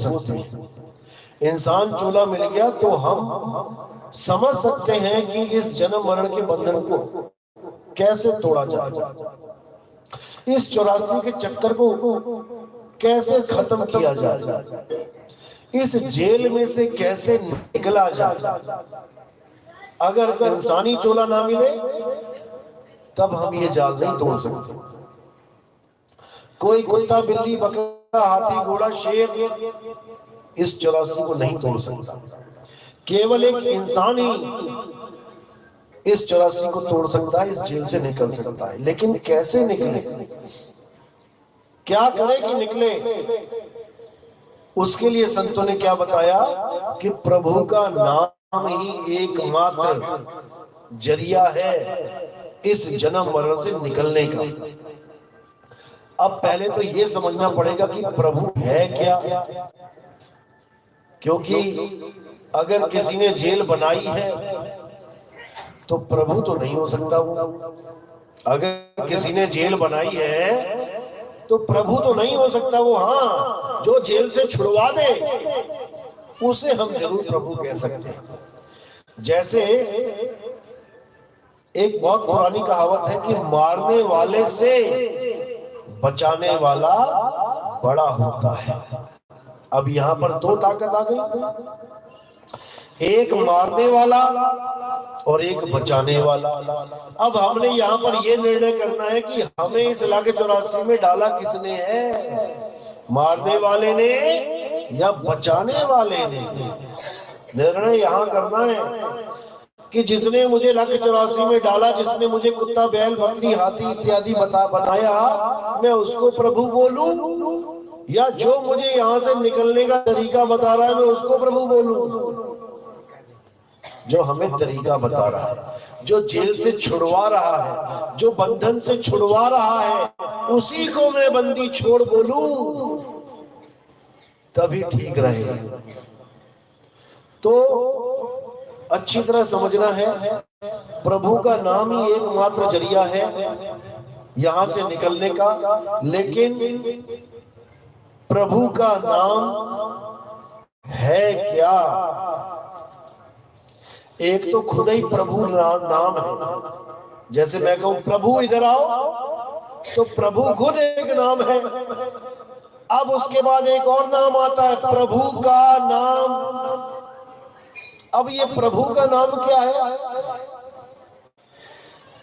सकते हैं। इंसान चूल्हा मिल गया तो हम समझ सकते हैं कि इस जन्म मरण के बंधन को कैसे तोड़ा जाए, इस 84 के चक्कर को कैसे खत्म किया जाए, इस जेल में से कैसे निकला जाए। अगर इंसानी चोला ना मिले तब हम ये जाल नहीं तोड़ सकते। कोई कुत्ता, बिल्ली, बकरा, हाथी, घोड़ा, शेर इस 84 को नहीं तोड़ सकता। केवल एक इंसान ही इस 84 को तोड़ सकता है, इस जेल से निकल सकता है। लेकिन कैसे निकले, क्या करे कि निकले, उसके लिए संतों ने क्या बताया कि प्रभु का नाम ही एकमात्र जरिया है इस जन्म मरण से निकलने का। अब पहले तो ये समझना पड़ेगा कि प्रभु है क्या, क्योंकि अगर किसी ने जेल बनाई है तो प्रभु तो नहीं हो सकता वो। अगर किसी ने जेल बनाई है तो प्रभु तो नहीं हो सकता वो। हाँ, जो जेल से छुड़वा दे उसे हम जरूर प्रभु कह सकते हैं। जैसे एक बहुत पुरानी कहावत है कि मारने वाले से बचाने वाला बड़ा होता है। अब यहां पर दो ताकत आ गई, एक मारने वाला और एक बचाने वाला। अब हमने यहाँ पर यह निर्णय करना है कि हमें इस इलाके 84 में डाला किसने है, मारने वाले ने या बचाने वाले ने। निर्णय यहाँ करना है कि जिसने मुझे इलाके 84 में डाला, जिसने मुझे कुत्ता, बैल, बकरी, हाथी इत्यादि बनाया, मैं उसको प्रभु बोलूं या जो मुझे यहाँ से निकलने का तरीका बता रहा है मैं उसको प्रभु बोलूं। जो हमें तरीका बता रहा है, जो जेल से छुड़वा रहा है, जो बंधन से छुड़वा रहा है, उसी को मैं बंदी छोड़ बोलूं तभी ठीक रहेगा। तो अच्छी तरह समझना है, प्रभु का नाम ही एकमात्र जरिया है यहां से निकलने का। लेकिन प्रभु का नाम है क्या? एक तो खुद ही प्रभु नाम है। जैसे मैं कहूं प्रभु इधर आओ तो प्रभु खुद एक नाम है। अब उसके बाद एक और नाम आता है, प्रभु का नाम। अब ये प्रभु का नाम क्या है?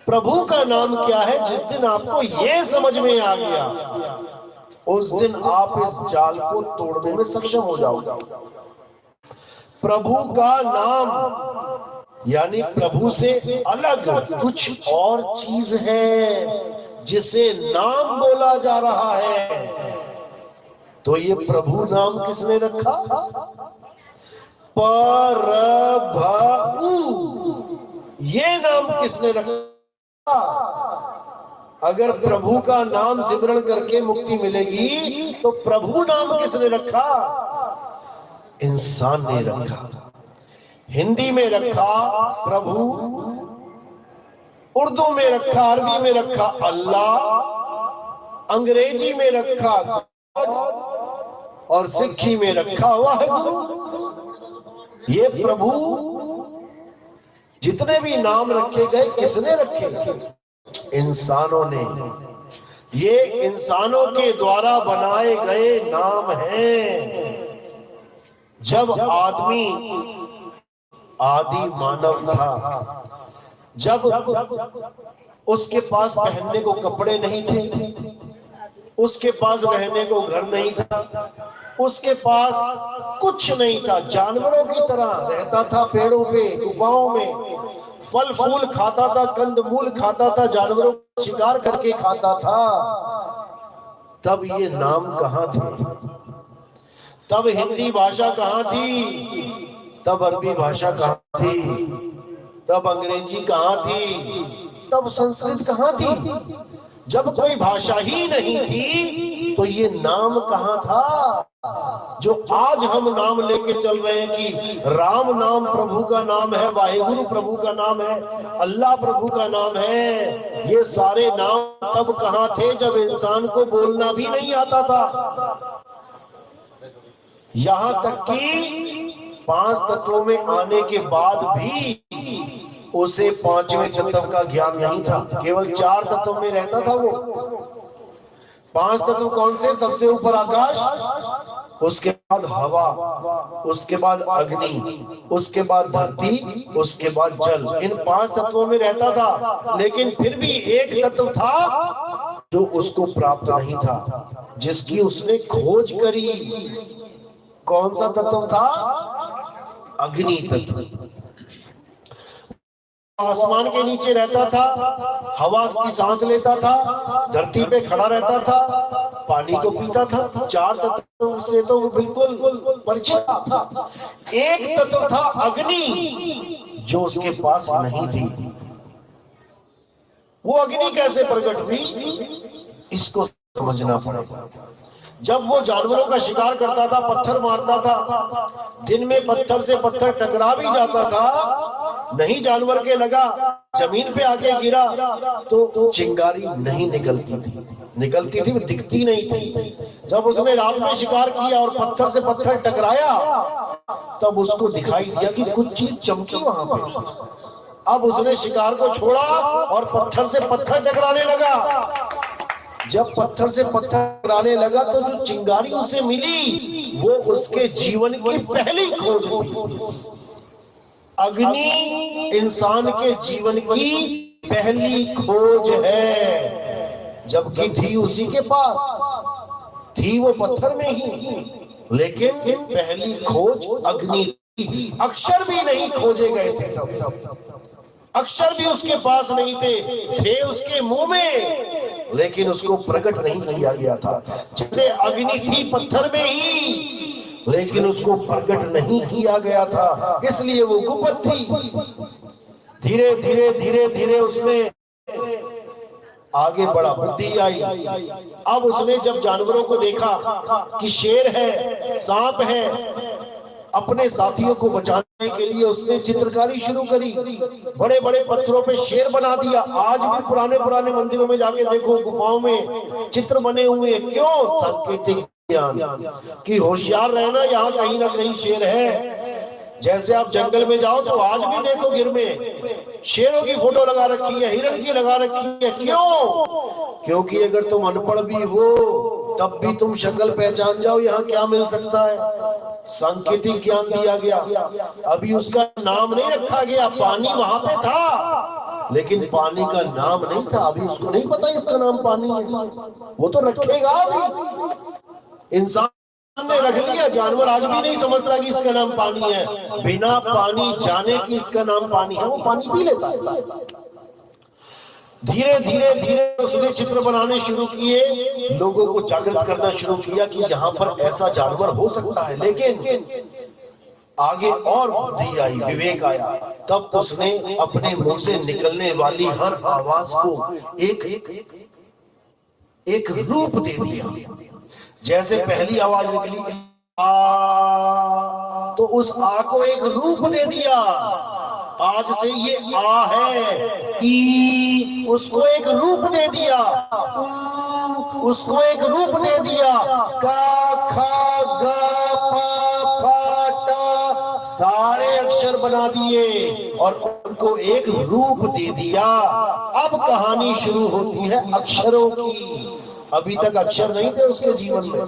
प्रभु का नाम क्या है? जिस दिन आपको ये समझ में आ गया उस दिन आप इस जाल को तोड़ने में सक्षम हो जाओगे। प्रभु का नाम यानी प्रभु से अलग कुछ और चीज है जिसे नाम बोला जा रहा है। तो ये प्रभु नाम किसने रखा? प्रभु, ये नाम किसने रखा? अगर प्रभु का नाम सिमरण करके मुक्ति मिलेगी तो प्रभु नाम किसने रखा? इंसान ने रखा। हिंदी में रखा प्रभु, उर्दू में रखा, अरबी में रखा अल्लाह, अंग्रेजी में रखा गॉड और सिक्खी में रखा वाहेगुरु। ये प्रभु जितने भी नाम रखे गए किसने रखे? इंसानों ने। ये इंसानों के द्वारा बनाए गए नाम हैं। जब आदमी आदि मानव था, जब उसके पास पहनने को कपड़े नहीं थे, उसके पास रहने को घर नहीं था, उसके पास कुछ नहीं था, जानवरों की तरह रहता था, पेड़ों पे, गुफाओं में फल फूल खाता था, कंदमूल खाता था, जानवरों को शिकार करके खाता था। तब ये नाम कहां थे? तब हिंदी भाषा कहां थी? तब अरबी भाषा कहां थी? तब अंग्रेजी कहां थी? तब संस्कृत कहां थी? जब कोई भाषा ही नहीं थी तो ये नाम कहां था? जो आज हम नाम लेके चल रहे हैं कि राम नाम प्रभु का नाम है, वाहेगुरु प्रभु का नाम है, अल्लाह प्रभु का नाम है, ये सारे नाम तब कहां थे जब इंसान को बोलना भी नहीं आता था। यहां तक कि 5 तत्वों में आने के बाद भी उसे 5वें तत्व का ज्ञान नहीं था, केवल 4 तत्वों में रहता था वो। 5 तत्व कौन से? सबसे ऊपर आकाश, उसके बाद हवा, उसके बाद अग्नि, उसके बाद धरती, उसके बाद जल। इन 5 तत्वों में रहता था, लेकिन फिर भी एक तत्व था जो उसको प्राप्त नहीं था, जिसकी उसने खोज करी। कौन सा तत्व था? अग्नि तत्व। आसमान के नीचे रहता था, हवा की सांस लेता था, धरती पे खड़ा रहता था, पानी को पीता था। 4 तत्व से तो वो बिल्कुल परिचित था। एक तत्व था अग्नि, जो उसके पास नहीं थी। वो अग्नि कैसे प्रकट हुई, इसको समझना पड़ेगा। जब वो जानवरों का शिकार करता था, पत्थर मारता था, दिन में पत्थर से पत्थर टकरा भी जाता था, नहीं जानवर के लगा, जमीन पे आके गिरा तो चिंगारी नहीं निकलती थी, वो दिखती नहीं थी। जब उसने रात में शिकार किया और पत्थर से पत्थर टकराया, तब उसको दिखाई दिया कि कुछ चीज चमकी वहां पे। अब उसने शिकार को छोड़ा और पत्थर से पत्थर टकराने लगा। जब पत्थर से पत्थर टकराने लगा तो जो चिंगारी उसे मिली वो उसके जीवन की पहली खोज थी। अग्नि इंसान के जीवन की पहली खोज है, जबकि थी उसी के पास, थी वो पत्थर में ही, लेकिन पहली खोज अग्नि थी। अक्षर भी नहीं खोजे गए थे तब, अक्षर भी उसके पास नहीं थे उसके मुंह में, लेकिन उसको प्रकट नहीं किया गया था। जैसे अग्नि थी पत्थर में ही, लेकिन उसको प्रकट नहीं किया गया था, इसलिए वो गुप्त थी। धीरे धीरे धीरे धीरे उसने आगे बढ़ा, बुद्धि आई। अब उसने जब जानवरों को देखा कि शेर है, सांप है, अपने साथियों को बचाने के लिए उसने चित्रकारी शुरू करी। बड़े बड़े पत्थरों पे शेर बना दिया। आज भी पुराने पुराने मंदिरों में जाके देखो, गुफाओं में चित्र बने हुए हैं। क्यों? सांकेतिक ज्ञान कि होशियार रहना, यहाँ कहीं ना कहीं शेर है। जैसे आप जंगल में जाओ तो आज भी देखो गिर में शेरों की फोटो लगा रखी है, हिरण की लगा रखी है। क्यों? क्योंकि अगर तुम अनपढ़ भी हो तब भी तुम शक्ल पहचान जाओ यहाँ क्या मिल सकता है। सांकेतिक ज्ञान दिया गया। अभी उसका नाम नहीं रखा गया। पानी वहां पे था, लेकिन पानी का नाम नहीं था। अभी उसको नहीं पता इसका नाम पानी है, वो तो रखेगा। अभी इंसान ने रख लिया, जानवर आज भी नहीं समझता कि इसका नाम पानी है। बिना पानी जाने कि इसका नाम पानी है, वो पानी पी लेता है। धीरे धीरे धीरे उसने चित्र बनाने शुरू किए, लोगों को जागृत करना शुरू किया कि यहाँ पर ऐसा जानवर हो सकता है। लेकिन आगे और बुद्धि आई, विवेक आया। तब उसने अपने मुंह से निकलने वाली हर आवाज को एक रूप दे दिया। जैसे पहली आवाज निकली आ, तो उस आ को एक रूप दे दिया। आज से ये आ है। ई, उसको एक रूप दे दिया। उसको एक रूप दे दिया। का, खा, गा, पा, फा, टा, सारे अक्षर बना दिए और उनको एक रूप दे दिया। अब कहानी शुरू होती है अक्षरों की। अभी तक अक्षर नहीं थे उसके जीवन में,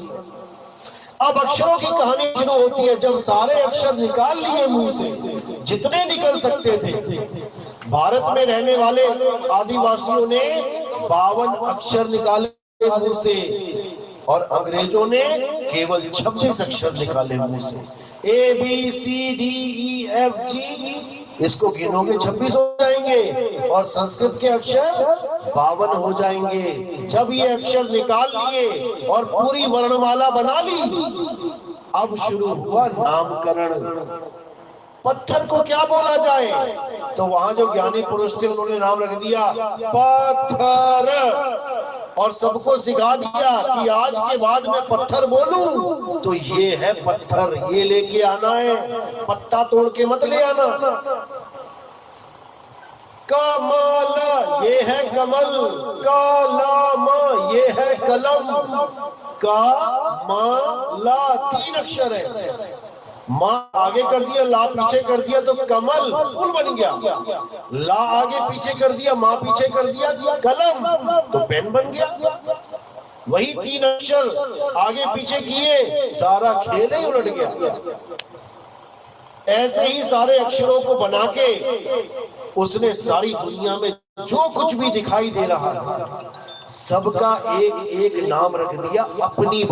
अब अक्षरों की कहानी शुरू होती है। जब सारे अक्षर निकाल लिए मुंह से, जितने निकल सकते थे। भारत में रहने वाले आदिवासियों ने 52 अक्षर निकाले मुंह से और अंग्रेजों ने केवल 26 अक्षर निकाले मुंह से। A B C D E F G, इसको गिनोगे 26 हो जाएंगे और संस्कृत के अक्षर 52 हो जाएंगे। जब ये अक्षर निकाल लिए और पूरी वर्णमाला बना ली, अब शुरू हुआ नामकरण। पत्थर को क्या बोला जाए? तो वहां जो ज्ञानी पुरुष थे उन्होंने नाम रख दिया पत्थर, और सबको सिखा दिया कि आज के बाद मैं पत्थर बोलूं तो ये है पत्थर, ये लेके आना है, पत्ता तोड़ के मत ले आना। कमल ये है कमल, कलम ये है कलम। का, मा, ला, 3 अक्षर है। माँ आगे कर दिया, ला पीछे कर दिया तो कमल फूल बन गया। ला आगे पीछे कर दिया, माँ पीछे कर दिया कलम, तो पेन बन गया। वही 3 अक्षर आगे पीछे किए, सारा खेल ही उलट गया। ऐसे ही सारे अक्षरों को बना के उसने सारी दुनिया में जो कुछ भी दिखाई दे रहा है सबका एक एक नाम रख दिया अपनी